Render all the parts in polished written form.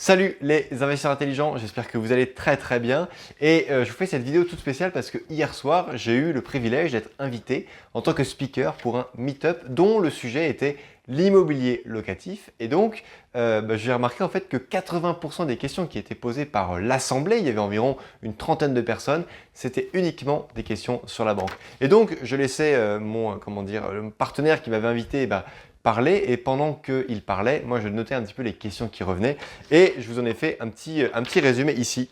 Salut les investisseurs intelligents, j'espère que vous allez très bien et je vous fais cette vidéo toute spéciale parce que hier soir j'ai eu le privilège d'être invité en tant que speaker pour un meet-up dont le sujet était l'immobilier locatif et donc j'ai remarqué en fait que 80% des questions qui étaient posées par l'assemblée, il y avait environ une trentaine de personnes, c'était uniquement des questions sur la banque. Et donc je laissais le partenaire qui m'avait invité parler et pendant qu'il parlait, moi je notais un petit peu les questions qui revenaient et je vous en ai fait un petit résumé ici.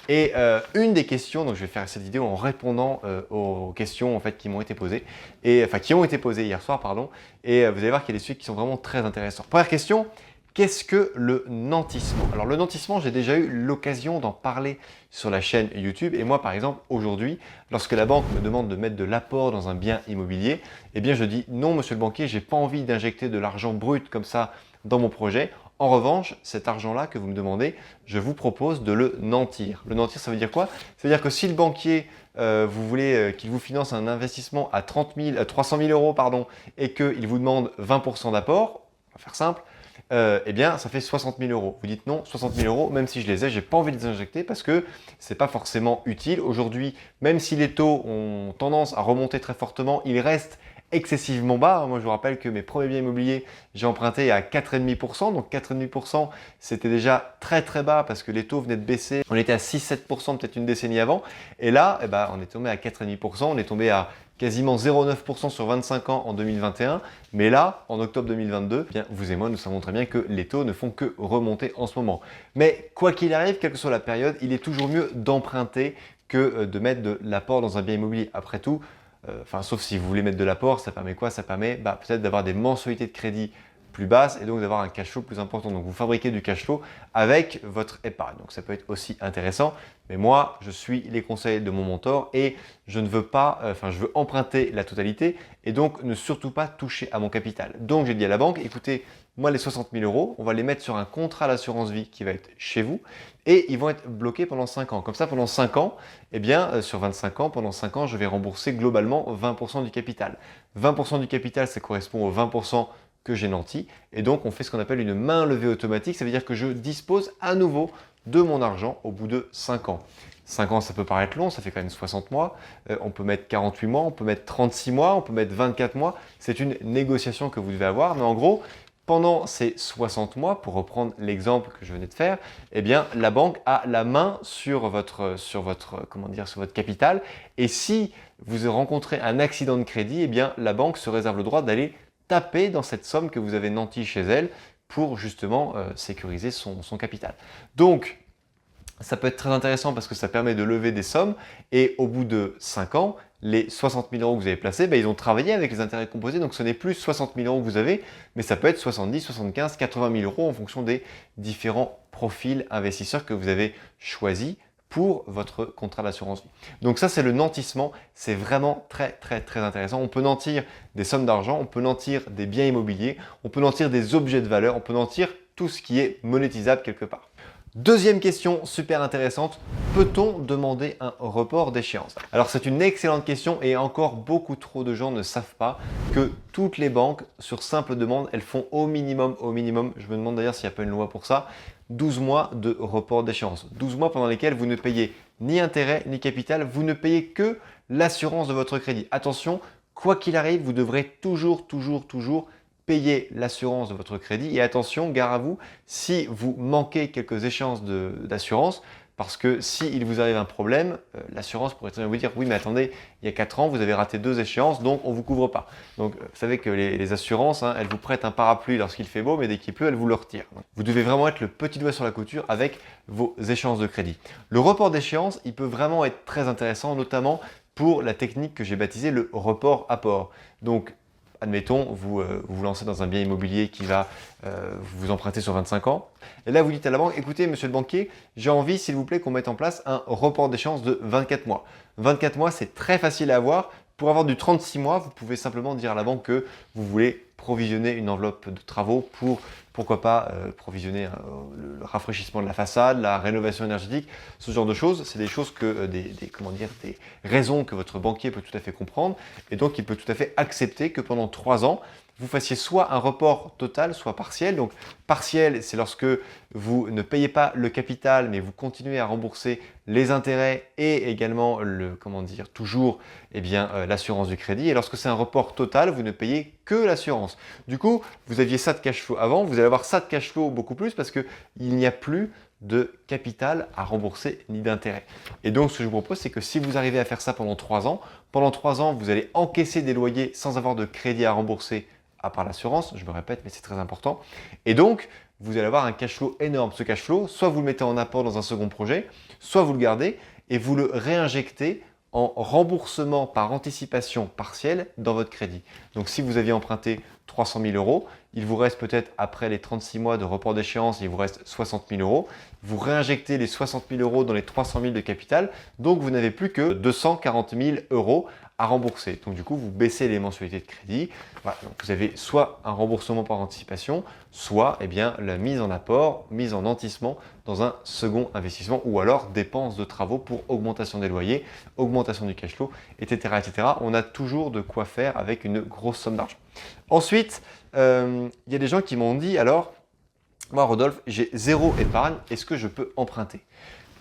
Et une des questions, donc je vais faire cette vidéo en répondant aux questions en fait qui m'ont été posées, et enfin qui ont été posées hier soir, pardon, et vous allez voir qu'il y a des sujets qui sont vraiment très intéressants. Première question, qu'est-ce que le nantissement? Alors le nantissement, j'ai déjà eu l'occasion d'en parler sur la chaîne YouTube et moi par exemple aujourd'hui, lorsque la banque me demande de mettre de l'apport dans un bien immobilier, eh bien je dis non monsieur le banquier, j'ai pas envie d'injecter de l'argent brut comme ça dans mon projet. En revanche, cet argent-là que vous me demandez, je vous propose de le nantir. Le nantir, ça veut dire quoi? Ça veut dire que si le banquier, vous voulez qu'il vous finance un investissement à 300 000 euros pardon, et qu'il vous demande 20% d'apport, on va faire simple, eh bien ça fait 60 000 euros. Vous dites non, 60 000 euros, même si je les ai, j'ai pas envie de les injecter parce que c'est pas forcément utile. Aujourd'hui, même si les taux ont tendance à remonter très fortement, ils restent excessivement bas. Moi, je vous rappelle que mes premiers biens immobiliers, j'ai emprunté à 4,5%. Donc 4,5%, c'était déjà très bas parce que les taux venaient de baisser. On était à 6-7% peut-être une décennie avant. Et là, on est tombé à 4,5%. On est tombé à quasiment 0,9% sur 25 ans en 2021. Mais là, en octobre 2022, eh bien, vous et moi, nous savons très bien que les taux ne font que remonter en ce moment. Mais quoi qu'il arrive, quelle que soit la période, il est toujours mieux d'emprunter que de mettre de l'apport dans un bien immobilier. Après tout, sauf si vous voulez mettre de l'apport, ça permet quoi? Ça permet peut-être d'avoir des mensualités de crédit plus basses et donc d'avoir un cash flow plus important. Donc vous fabriquez du cash flow avec votre épargne. Donc ça peut être aussi intéressant. Mais moi, je suis les conseils de mon mentor et je ne veux pas, je veux emprunter la totalité et donc ne surtout pas toucher à mon capital. Donc j'ai dit à la banque, écoutez, moi les 60 000 euros, on va les mettre sur un contrat d'assurance vie qui va être chez vous et ils vont être bloqués pendant 5 ans. Comme ça, pendant 5 ans, sur 25 ans, pendant 5 ans, je vais rembourser globalement 20% du capital. 20% du capital, ça correspond aux 20% que j'ai nanti. Et donc, on fait ce qu'on appelle une main levée automatique. Ça veut dire que je dispose à nouveau de mon argent au bout de 5 ans. 5 ans, ça peut paraître long, ça fait quand même 60 mois. On peut mettre 48 mois, on peut mettre 36 mois, on peut mettre 24 mois. C'est une négociation que vous devez avoir. Mais en gros, pendant ces 60 mois, pour reprendre l'exemple que je venais de faire, eh bien, la banque a la main sur votre capital. Et si vous rencontrez un accident de crédit, eh bien, la banque se réserve le droit d'aller taper dans cette somme que vous avez nantie chez elle pour justement sécuriser son capital. Donc, ça peut être très intéressant parce que ça permet de lever des sommes et au bout de 5 ans, les 60 000 euros que vous avez placés, ils ont travaillé avec les intérêts composés, donc ce n'est plus 60 000 euros que vous avez, mais ça peut être 70, 75, 80 000 euros en fonction des différents profils investisseurs que vous avez choisis pour votre contrat d'assurance vie. Donc ça, c'est le nantissement. C'est vraiment très intéressant. On peut nantir des sommes d'argent, on peut nantir des biens immobiliers, on peut nantir des objets de valeur, on peut nantir tout ce qui est monétisable quelque part. Deuxième question super intéressante, peut-on demander un report d'échéance? Alors c'est une excellente question et encore beaucoup trop de gens ne savent pas que toutes les banques, sur simple demande, elles font au minimum, je me demande d'ailleurs s'il n'y a pas une loi pour ça, 12 mois de report d'échéance. 12 mois pendant lesquels vous ne payez ni intérêt ni capital, vous ne payez que l'assurance de votre crédit. Attention, quoi qu'il arrive, vous devrez toujours payer l'assurance de votre crédit. Et attention, gare à vous, si vous manquez quelques échéances d'assurance, parce que s'il vous arrive un problème, l'assurance pourrait très bien vous dire « Oui, mais attendez, il y a 4 ans, vous avez raté 2 échéances, donc on ne vous couvre pas. » Donc, vous savez que les assurances, elles vous prêtent un parapluie lorsqu'il fait beau, mais dès qu'il pleut, elles vous le retirent. Donc, vous devez vraiment être le petit doigt sur la couture avec vos échéances de crédit. Le report d'échéance, il peut vraiment être très intéressant, notamment pour la technique que j'ai baptisée le report-apport. Donc, admettons, vous vous lancez dans un bien immobilier qui va vous emprunter sur 25 ans. Et là, vous dites à la banque, écoutez, monsieur le banquier, j'ai envie, s'il vous plaît, qu'on mette en place un report d'échéance de 24 mois. 24 mois, c'est très facile à avoir. Pour avoir du 36 mois, vous pouvez simplement dire à la banque que vous voulez provisionner une enveloppe de travaux pour, pourquoi pas, provisionner le rafraîchissement de la façade, la rénovation énergétique, ce genre de choses. C'est des choses que, des raisons que votre banquier peut tout à fait comprendre et donc il peut tout à fait accepter que pendant 3 ans, vous fassiez soit un report total, soit partiel. Donc partiel, c'est lorsque vous ne payez pas le capital, mais vous continuez à rembourser les intérêts et également toujours l'assurance du crédit. Et lorsque c'est un report total, vous ne payez que l'assurance. Du coup, vous aviez ça de cash flow avant, vous allez avoir ça de cash flow beaucoup plus parce qu'il n'y a plus de capital à rembourser ni d'intérêt. Et donc, ce que je vous propose, c'est que si vous arrivez à faire ça pendant 3 ans, vous allez encaisser des loyers sans avoir de crédit à rembourser à part l'assurance, je me répète, mais c'est très important. Et donc, vous allez avoir un cash flow énorme. Ce cash flow, soit vous le mettez en apport dans un second projet, soit vous le gardez et vous le réinjectez en remboursement par anticipation partielle dans votre crédit. Donc, si vous aviez emprunté 300 000 euros, il vous reste peut-être après les 36 mois de report d'échéance, il vous reste 60 000 euros. Vous réinjectez les 60 000 euros dans les 300 000 de capital, donc vous n'avez plus que 240 000 euros à rembourser. Donc du coup, vous baissez les mensualités de crédit. Voilà, donc vous avez soit un remboursement par anticipation, soit la mise en apport, mise en nantissement dans un second investissement, ou alors dépenses de travaux pour augmentation des loyers, augmentation du cash flow, etc., etc. On a toujours de quoi faire avec une grosse somme d'argent. Ensuite, il y a des gens qui m'ont dit, alors, moi Rodolphe, j'ai 0 épargne, est-ce que je peux emprunter?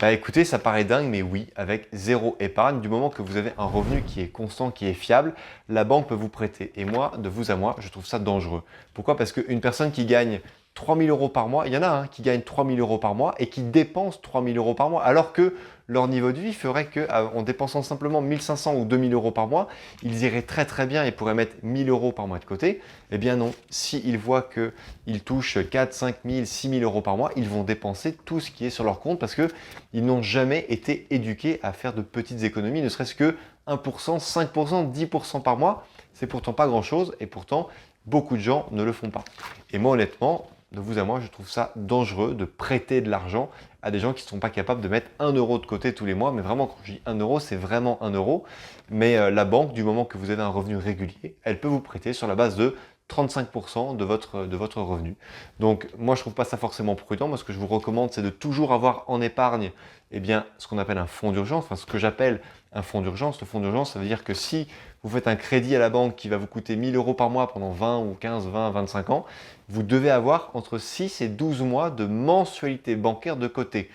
Bah écoutez, ça paraît dingue, mais oui, avec 0 épargne, du moment que vous avez un revenu qui est constant, qui est fiable, la banque peut vous prêter. Et moi, de vous à moi, je trouve ça dangereux. Pourquoi? Parce qu'une personne qui gagne 3 000 euros par mois, il y en a qui gagnent 3 000 euros par mois et qui dépensent 3 000 euros par mois, alors que leur niveau de vie ferait qu'en dépensant simplement 1 500 ou 2 000 euros par mois, ils iraient très très bien et pourraient mettre 1 000 euros par mois de côté. Eh bien non, s'ils voient qu'ils touchent 4, 5 000, 6 000 euros par mois, ils vont dépenser tout ce qui est sur leur compte parce qu'ils n'ont jamais été éduqués à faire de petites économies, ne serait-ce que 1%, 5%, 10% par mois. C'est pourtant pas grand-chose et pourtant, beaucoup de gens ne le font pas. Et moi honnêtement, de vous à moi, je trouve ça dangereux de prêter de l'argent à des gens qui ne sont pas capables de mettre 1 euro de côté tous les mois. Mais vraiment, quand je dis 1 euro, c'est vraiment 1 euro. Mais la banque, du moment que vous avez un revenu régulier, elle peut vous prêter sur la base de 35% de votre revenu. Donc moi, je ne trouve pas ça forcément prudent. Moi, ce que je vous recommande, c'est de toujours avoir en épargne ce qu'on appelle un fonds d'urgence, enfin ce que j'appelle un fonds d'urgence. Le fonds d'urgence, ça veut dire que si vous faites un crédit à la banque qui va vous coûter 1 000 euros par mois pendant 20 ou 15, 20, 25 ans, vous devez avoir entre 6 et 12 mois de mensualité bancaire de côté.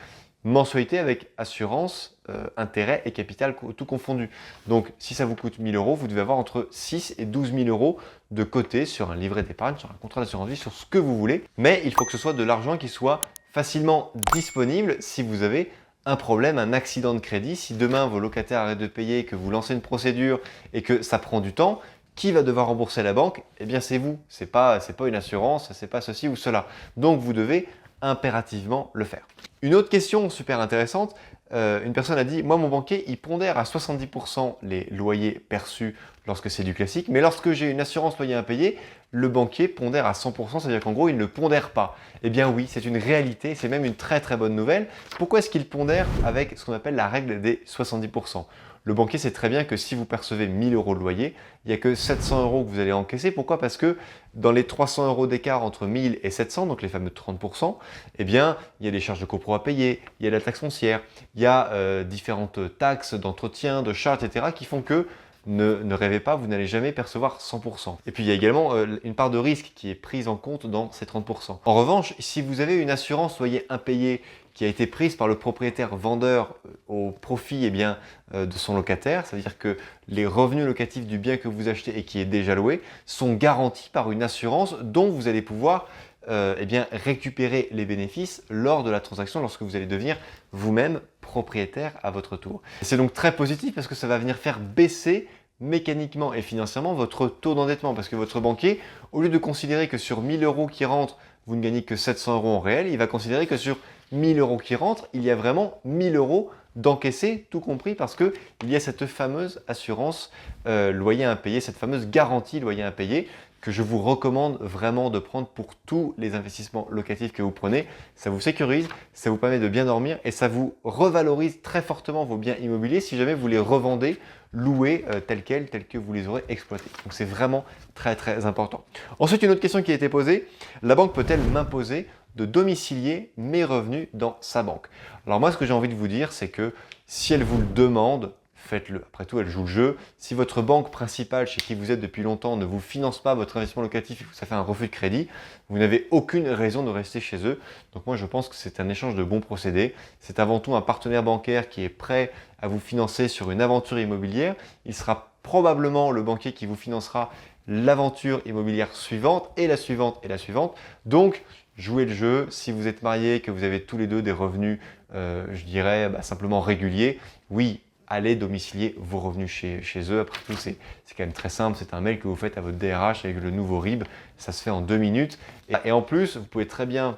Mensualité avec assurance, intérêt et capital tout confondu. Donc, si ça vous coûte 1 000 euros, vous devez avoir entre 6 et 12 000 euros de côté sur un livret d'épargne, sur un contrat d'assurance vie, sur ce que vous voulez. Mais il faut que ce soit de l'argent qui soit facilement disponible si vous avez un problème, un accident de crédit. Si demain vos locataires arrêtent de payer, que vous lancez une procédure et que ça prend du temps, qui va devoir rembourser la banque? Eh bien, c'est vous. C'est pas une assurance, c'est pas ceci ou cela. Donc, vous devez impérativement le faire. Une autre question super intéressante, une personne a dit « Moi, mon banquier, il pondère à 70% les loyers perçus lorsque c'est du classique, mais lorsque j'ai une assurance loyer impayé, le banquier pondère à 100%, c'est-à-dire qu'en gros, il ne pondère pas. » Eh bien oui, c'est une réalité, c'est même une très très bonne nouvelle. Pourquoi est-ce qu'il pondère avec ce qu'on appelle la règle des 70%? Le banquier sait très bien que si vous percevez 1 000 euros de loyer, il n'y a que 700 euros que vous allez encaisser. Pourquoi? Parce que dans les 300 euros d'écart entre 1 000 et 700, donc les fameux 30%, eh bien, il y a des charges de copro à payer, il y a la taxe foncière, il y a différentes taxes d'entretien, de charges, etc. qui font que ne rêvez pas, vous n'allez jamais percevoir 100%. Et puis il y a également une part de risque qui est prise en compte dans ces 30%. En revanche, si vous avez une assurance loyer impayé qui a été prise par le propriétaire vendeur au profit de son locataire, c'est-à-dire que les revenus locatifs du bien que vous achetez et qui est déjà loué sont garantis par une assurance dont vous allez pouvoir récupérer les bénéfices lors de la transaction, lorsque vous allez devenir vous-même propriétaire à votre tour. C'est donc très positif parce que ça va venir faire baisser mécaniquement et financièrement votre taux d'endettement, parce que votre banquier, au lieu de considérer que sur 1 000 euros qui rentrent, vous ne gagnez que 700 euros en réel, il va considérer que sur 1 000 euros qui rentrent, il y a vraiment 1 000 euros d'encaisser, tout compris, parce qu'il y a cette fameuse assurance loyer impayé, cette fameuse garantie loyer impayé que je vous recommande vraiment de prendre pour tous les investissements locatifs que vous prenez. Ça vous sécurise, ça vous permet de bien dormir et ça vous revalorise très fortement vos biens immobiliers si jamais vous les revendez, loués tels que vous les aurez exploités. Donc c'est vraiment très très important. Ensuite, une autre question qui a été posée, la banque peut-elle m'imposer de domicilier mes revenus dans sa banque? Alors moi, ce que j'ai envie de vous dire, c'est que si elle vous le demande, faites-le. Après tout, elle joue le jeu. Si votre banque principale, chez qui vous êtes depuis longtemps, ne vous finance pas votre investissement locatif et que ça fait un refus de crédit, vous n'avez aucune raison de rester chez eux. Donc moi, je pense que c'est un échange de bons procédés. C'est avant tout un partenaire bancaire qui est prêt à vous financer sur une aventure immobilière. Il sera probablement le banquier qui vous financera l'aventure immobilière suivante et la suivante et la suivante. Donc, jouez le jeu. Si vous êtes mariés, que vous avez tous les deux des revenus, je dirais simplement réguliers, oui, allez domicilier vos revenus chez eux. Après tout, c'est quand même très simple. C'est un mail que vous faites à votre DRH avec le nouveau RIB. Ça se fait en 2 minutes. Et en plus, vous pouvez très bien,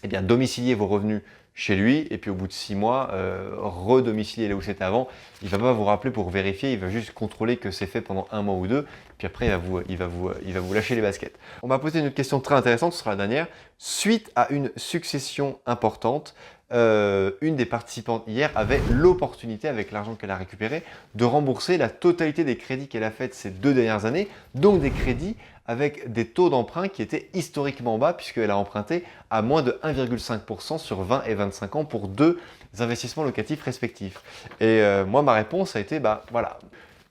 domicilier vos revenus chez lui et puis au bout de 6 mois, redomicilier là où c'était avant. Il ne va pas vous rappeler pour vérifier, il va juste contrôler que c'est fait pendant 1 mois ou 2. Puis après, il va vous lâcher les baskets. On m'a posé une question très intéressante, ce sera la dernière. Suite à une succession importante, une des participantes hier avait l'opportunité, avec l'argent qu'elle a récupéré, de rembourser la totalité des crédits qu'elle a fait ces 2 dernières années, donc des crédits avec des taux d'emprunt qui étaient historiquement bas puisqu'elle a emprunté à moins de 1,5% sur 20 et 25 ans pour 2 investissements locatifs respectifs. Et moi, ma réponse a été, voilà,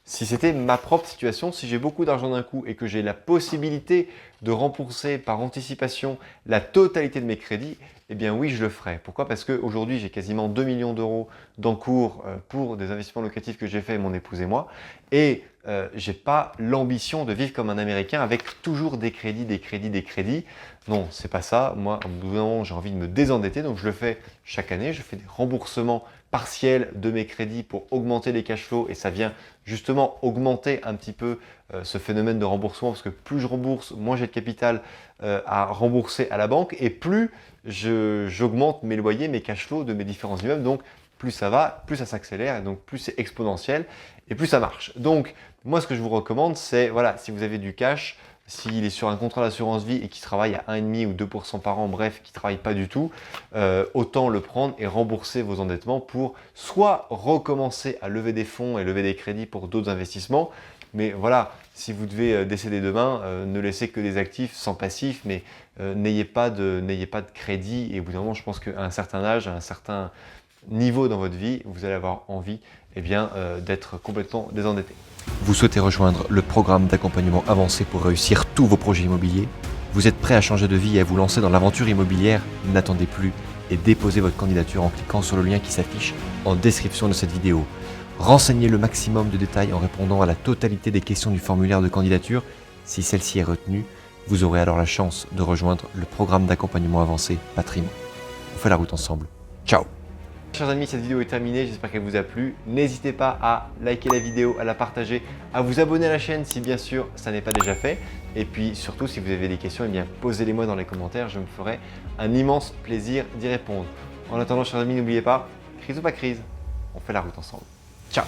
si c'était ma propre situation, si j'ai beaucoup d'argent d'un coup et que j'ai la possibilité de rembourser par anticipation la totalité de mes crédits, eh bien oui, je le ferai. Pourquoi? Parce qu'aujourd'hui, j'ai quasiment 2 millions d'euros d'encours pour des investissements locatifs que j'ai fait, mon épouse et moi. Et je n'ai pas l'ambition de vivre comme un Américain avec toujours des crédits, des crédits, des crédits. Non, c'est pas ça. Moi, au bout d'un moment, j'ai envie de me désendetter. Donc, je le fais chaque année. Je fais des remboursements partiels de mes crédits pour augmenter les cash flows. Et ça vient justement augmenter un petit peu ce phénomène de remboursement. Parce que plus je rembourse, moins j'ai de capital à rembourser à la banque. Et plus j'augmente mes loyers, mes cash flows de mes différents immeubles. Donc, plus ça va, plus ça s'accélère. Et donc, plus c'est exponentiel. Et plus ça marche. Donc, moi, ce que je vous recommande, c'est, voilà, si vous avez du cash, s'il est sur un contrat d'assurance vie et qu'il travaille à 1,5 ou 2% par an, bref, qui ne travaille pas du tout, autant le prendre et rembourser vos endettements pour soit recommencer à lever des fonds et lever des crédits pour d'autres investissements. Mais voilà, si vous devez décéder demain, ne laissez que des actifs sans passif, mais n'ayez pas de crédit. Et au bout d'un moment, je pense qu'à un certain âge, à un certain niveau dans votre vie, vous allez avoir envie d'être complètement désendetté. Vous souhaitez rejoindre le programme d'accompagnement avancé pour réussir tous vos projets immobiliers? Vous êtes prêt à changer de vie et à vous lancer dans l'aventure immobilière? N'attendez plus et déposez votre candidature en cliquant sur le lien qui s'affiche en description de cette vidéo. Renseignez le maximum de détails en répondant à la totalité des questions du formulaire de candidature. Si celle-ci est retenue, vous aurez alors la chance de rejoindre le programme d'accompagnement avancé Patrimoine. On fait la route ensemble. Ciao! Chers amis, cette vidéo est terminée, j'espère qu'elle vous a plu. N'hésitez pas à liker la vidéo, à la partager, à vous abonner à la chaîne si bien sûr ça n'est pas déjà fait. Et puis surtout, si vous avez des questions, posez-les-moi dans les commentaires, je me ferai un immense plaisir d'y répondre. En attendant, chers amis, n'oubliez pas, crise ou pas crise, on fait la route ensemble. Ciao!